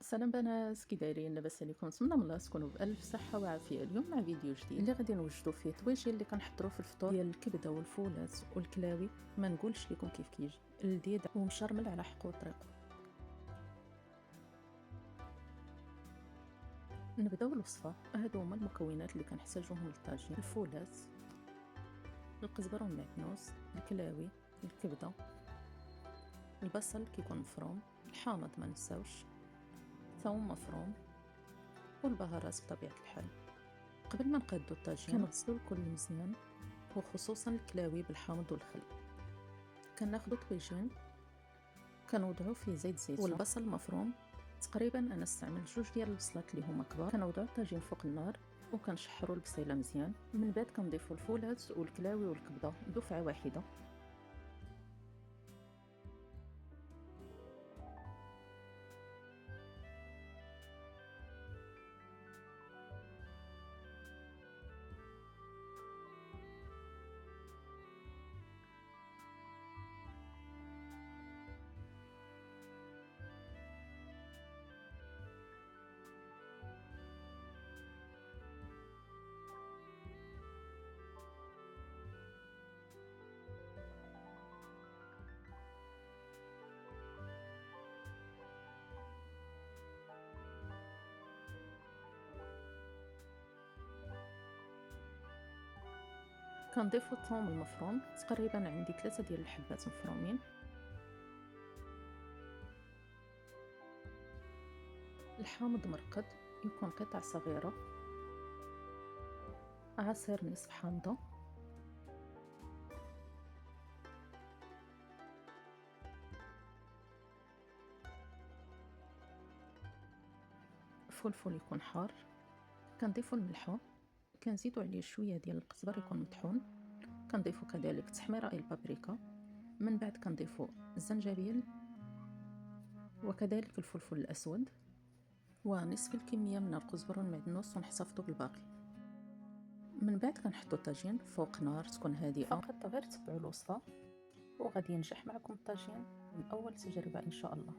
سلام بنات، كي دايرين؟ لاباس عليكم؟ نتمنى من الله تكونوا بالف صحه وعافيه. اليوم مع فيديو جديد اللي غادي نوجدوا فيه طويجين اللي كنحضروا في الفطور ديال الكبده والفولات والكلاوي. ما نقولش لكم كيف كيجي لذيذ ومشرمل على حق وطريقه. نبداو الوصفه. هادو هما المكونات اللي كنحتاجوهم للطاجين: الفولات، القزبر والمعدنوس، الكلاوي، الكبده، البصل كيكون مفروم، الحامض ما نساوش، ثوم مفروم، والبهارات بطبيعه الحال. قبل ما نقادو الطاجين كنغسلو الكل مزيان، وخصوصا الكلاوي بالحامض والخل. كناخدو طويجين كنوضعو فيه زيت زيتون والبصل مفروم. تقريبا انا استعملت 2 ديال البصلات اللي هما كبار. كنوضعو الطاجين فوق النار وكنشحرو البصيله مزيان. من بعد كنضيفو الفولات والكلاوي والكبده دفعه واحده. كنضيفو الثوم المفروم، تقريبا عندي 3 ديال الحبات مفرومين، الحامض مرقد يكون قطع صغيره، عصير نصف حامضه، فلفل يكون حار، كنضيفو الملحه، كنزيدو عليه شويه ديال القزبر يكون مطحون، كنضيفو كذلك تحميره البابريكا، من بعد كنضيفو الزنجبيل وكذلك الفلفل الاسود ونصف الكميه من القزبر والمعدنوس ونحتفظوا بالباقي. من بعد كنحطو الطاجين فوق نار تكون هادئه. فقط غير تبعوا الوصفه وغادي ينجح معكم الطاجين من اول تجربه ان شاء الله.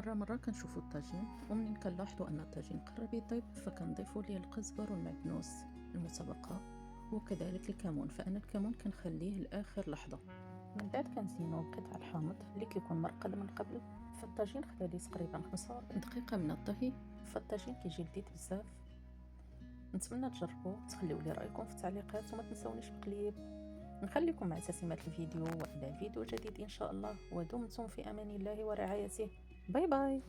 مرة كنشوفو الطاجين، ومنين كنلاحظو ان الطاجين قرب يطيب فكنضيفو ليه القزبر والمعدنوس المتبقى وكذلك الكمون. فانا الكمون كنخليه لاخر لحظه. من بعد كنزينو بقطع الحامض اللي كيكون مرقد من قبل. فالطاجين خدا لي تقريبا 45 دقيقه من الطهي، فالطاجين كيجي لذيذ بزاف. نتمنى تجربوه، تخليو لي رايكم في التعليقات وما تنسونيش بقليب. نخليكم مع تسميات الفيديو والى فيديو جديد ان شاء الله، ودمتم في امان الله ورعايته. باي باي.